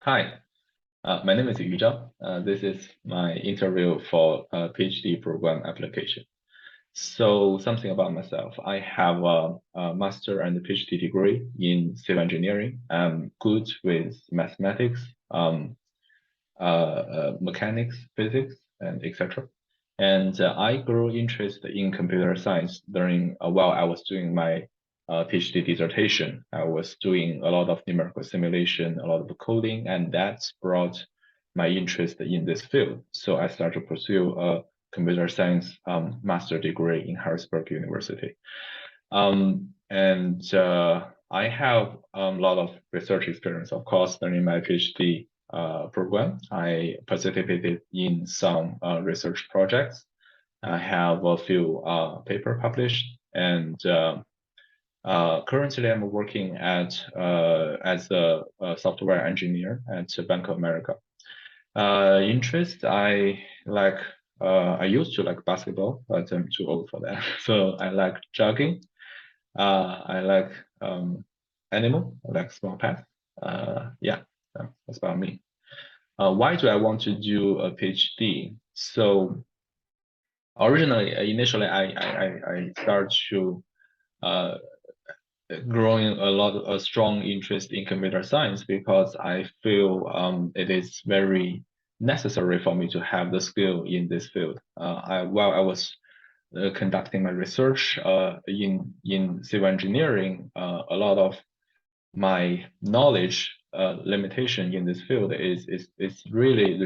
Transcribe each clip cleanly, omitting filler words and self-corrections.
Hi, my name is YuZhang. This is my interview for a PhD program application. So something about myself. I have a master and a PhD degree in civil engineering. I'm good with mathematics, mechanics, physics, and etc. And I grew interested in computer science during while I was doing my PhD dissertation. I was doing a lot of numerical simulation, a lot of coding, and that brought my interest in this field. So I started to pursue a computer science master degree in Harrisburg University. And I have a lot of research experience, of course, during my PhD program. I participated in some research projects. I have a few paper published, and currently I'm working as a software engineer at Bank of America. Interest, I like. I used to like basketball, but I'm too old for that. So I like jogging. I like animal. I like small pets. Yeah, that's about me. Why do I want to do a PhD? So originally, initially, I started to uh, growing a strong interest in computer science because I feel it is very necessary for me to have the skill in this field. While I was conducting my research in civil engineering, a lot of my knowledge limitation in this field is really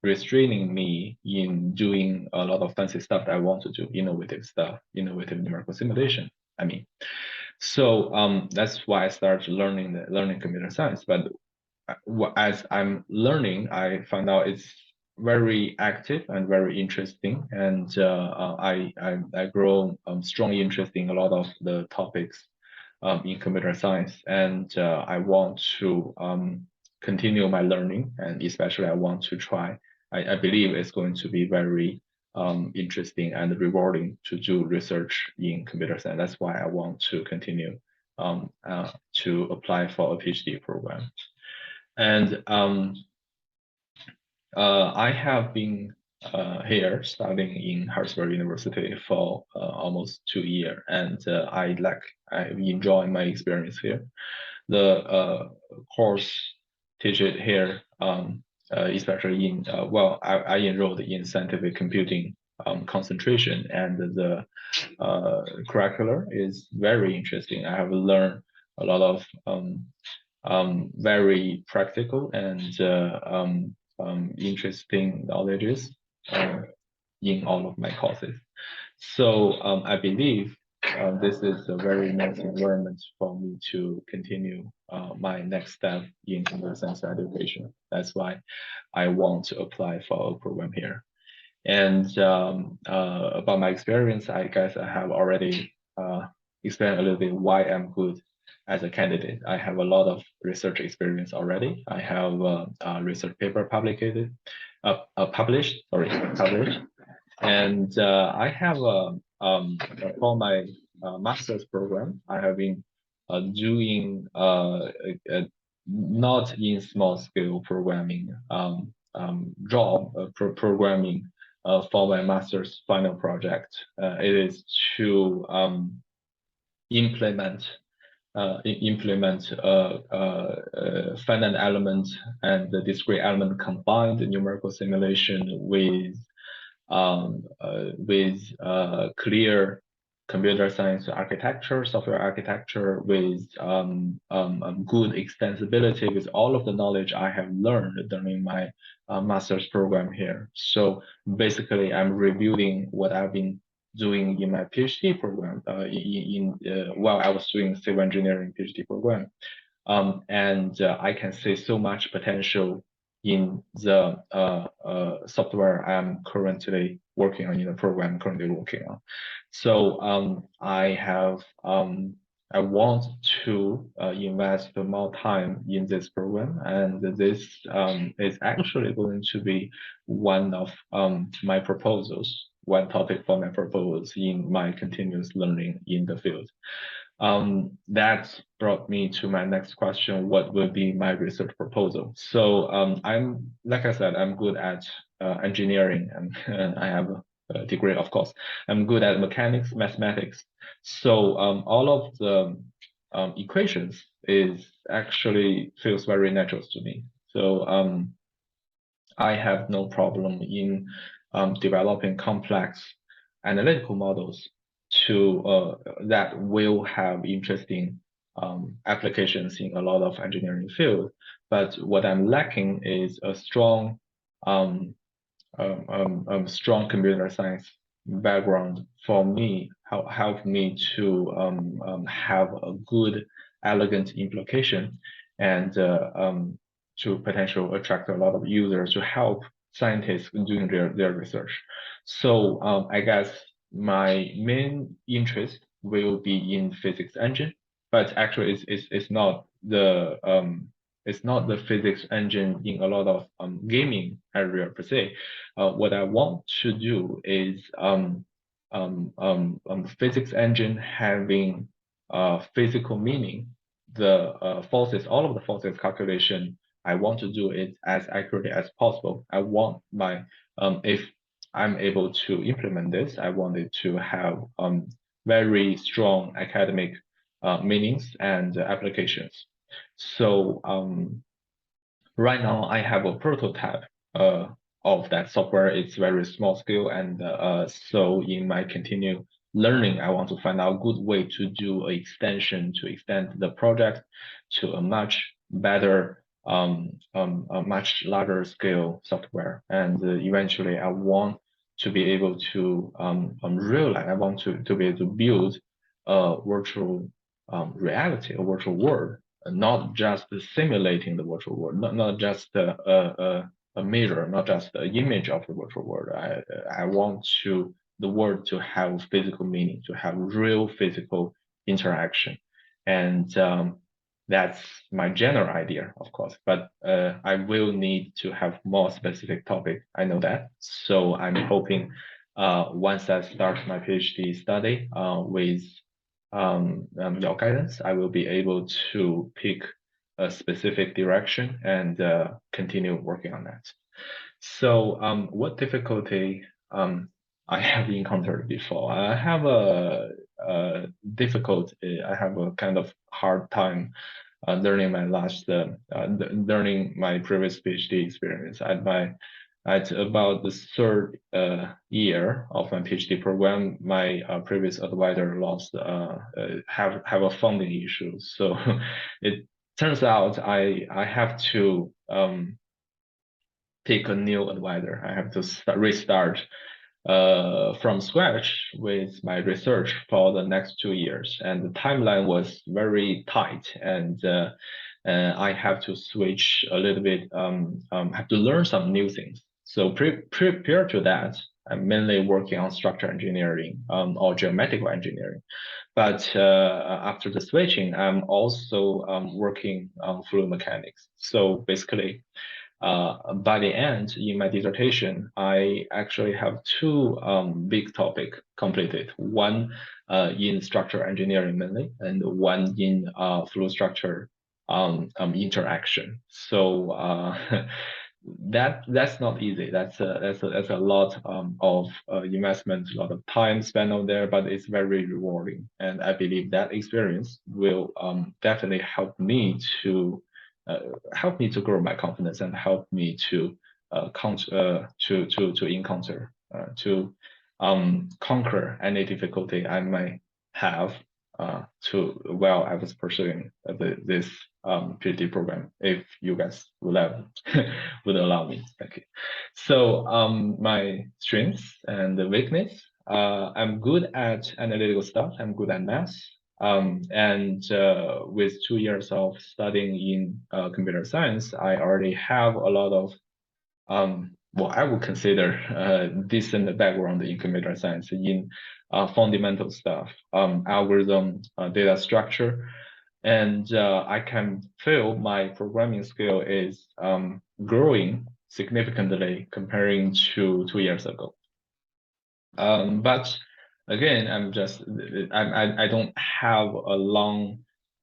restraining me in doing a lot of fancy stuff that I want to do, innovative stuff, innovative numerical simulation. I mean, so that's why I started learning computer science. But as I'm learning, I found out it's very active and very interesting, and I grow strong interest in a lot of the topics in computer science, and I want to continue my learning, and especially I want to try. I believe it's going to be very interesting and rewarding to do research in computer science. That's why I want to continue to apply for a PhD program. And I have been here studying in Harrisburg University for almost 2 years, and I enjoy my experience here. The course teach it here, especially in I enrolled in scientific computing concentration, and the curricular is very interesting. I have learned a lot of very practical and interesting knowledges in all of my courses. So I believe this is a very nice environment for me to continue my next step in computer science education. That's why I want to apply for a program here. And about my experience, I guess I have already explained a little bit why I'm good as a candidate. I have a lot of research experience already. I have a research paper published, and I have for my master's program, I have been doing not in small scale programming job programming for my master's final project. It is to implement finite element and the discrete element combined numerical simulation with clear computer science architecture, software architecture, with good extensibility, with all of the knowledge I have learned during my master's program here. So basically, I'm reviewing what I've been doing in my PhD program while I was doing civil engineering PhD program. And I can see so much potential in the software I'm currently working on, in the program I'm currently working on. So I want to invest more time in this program, and this is actually going to be one of my proposals, one topic for my proposals in my continuous learning in the field. That brought me to my next question: what will be my research proposal? So I'm, like I said, I'm good at engineering, and I have a degree, of course. I'm good at mechanics, mathematics. So all of the equations is actually feels very natural to me. So I have no problem in developing complex analytical models to that will have interesting applications in a lot of engineering field. But what I'm lacking is a um, strong computer science background for me. Help me to have a good, elegant implication and to potentially attract a lot of users to help scientists doing their research. So I guess my main interest will be in physics engine, but actually it's not the physics engine in a lot of gaming area per se. What I want to do is physics engine having physical meaning. The forces, all of the forces calculation, I want to do it as accurately as possible. I want my if I'm able to implement this, I want it to have very strong academic meanings and applications. So right now I have a prototype of that software. It's very small scale, and so in my continued learning, I want to find out a good way to do an extension to extend the project to a much better, a much larger scale software. And eventually, I want to be able to realize. I want to be able to build a virtual reality, a virtual world, not just simulating the virtual world, not just a mirror, not just the image of the virtual world. I want the world to have physical meaning, to have real physical interaction, and that's my general idea, of course. But I will need to have more specific topic. I know that, so I'm hoping once I start my PhD study with your guidance, I will be able to pick a specific direction and continue working on that. So, what difficulty I have encountered before? I have a kind of hard time learning my previous PhD experience at about the third year of my PhD program. My previous advisor lost have a funding issue, so it turns out I have to pick a new advisor. I have to restart from scratch with my research for the next 2 years, and the timeline was very tight, and I have to switch a little bit, have to learn some new things. So prior to that, I'm mainly working on structural engineering or geometrical engineering. But after the switching, I'm also working on fluid mechanics. So basically, by the end in my dissertation, I actually have two big topic completed. One in structural engineering mainly, and one in fluid structure interaction. So that's not easy. That's a lot of investment, a lot of time spent on there, but it's very rewarding. And I believe that experience will definitely uh, help me to grow my confidence and help me to to conquer any difficulty I might have while I was pursuing this PhD program, if you guys would allow me. Thank you. So my strengths and the weakness. I'm good at analytical stuff. I'm good at math. And with 2 years of studying in computer science, I already have a lot of what I would consider decent background in computer science in fundamental stuff, algorithm, data structure, and I can feel my programming skill is growing significantly comparing to 2 years ago. But again, I don't have a long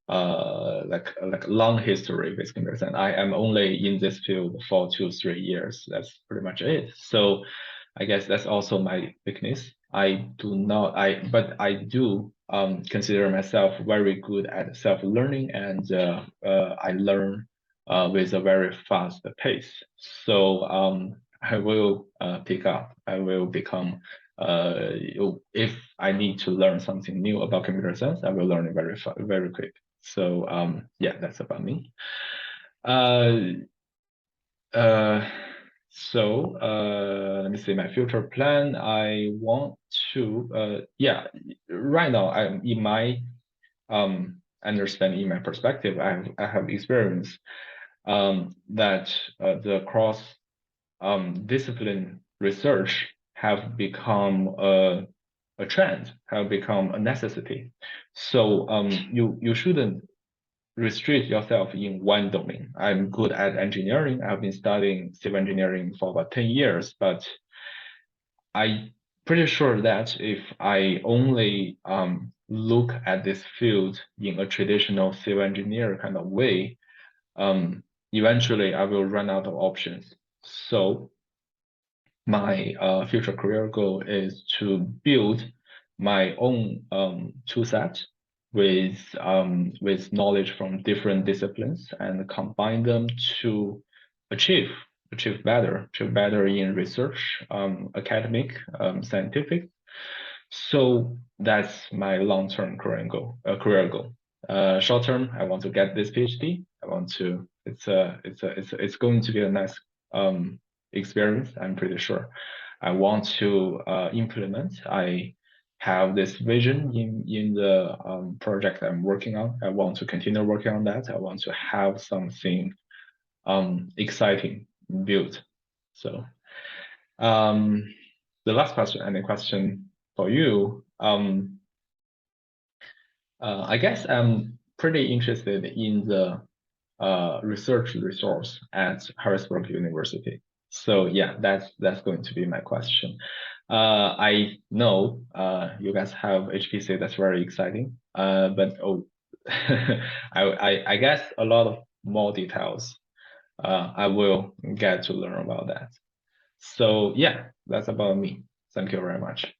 like long history with computer science. I am only in this field for 2 3 years. That's pretty much it. So I guess that's also my weakness. I do not I but I do consider myself very good at self-learning, and I learn with a very fast pace. So I will pick up. I will become if I need to learn something new about computer science, I will learn it very quick. So yeah, that's about me. Uh, uh, Let me see my future plan. I want to yeah, right now I'm in my understanding, in my perspective, I have experience that the cross discipline research have become a trend, have become a necessity. So you shouldn't restrict yourself in one domain. I'm good at engineering. I've been studying civil engineering for about 10 years, but I'm pretty sure that if I only look at this field in a traditional civil engineer kind of way, eventually I will run out of options. So my future career goal is to build my own tool set with knowledge from different disciplines and combine them to achieve achieve better in research, academic, scientific. So that's my long-term career goal. Short term, I want to get this PhD. I want to. It's going to be a nice experience. I'm pretty sure. I want to implement. I have this vision in the project I'm working on. I want to continue working on that. I want to have something exciting built. So the last question, any question for you? I guess I'm pretty interested in the research resource at Harrisburg University. So yeah, that's going to be my question. I know you guys have HPC, that's very exciting. But oh, I guess a lot of more details. I will get to learn about that. So yeah, that's about me. Thank you very much.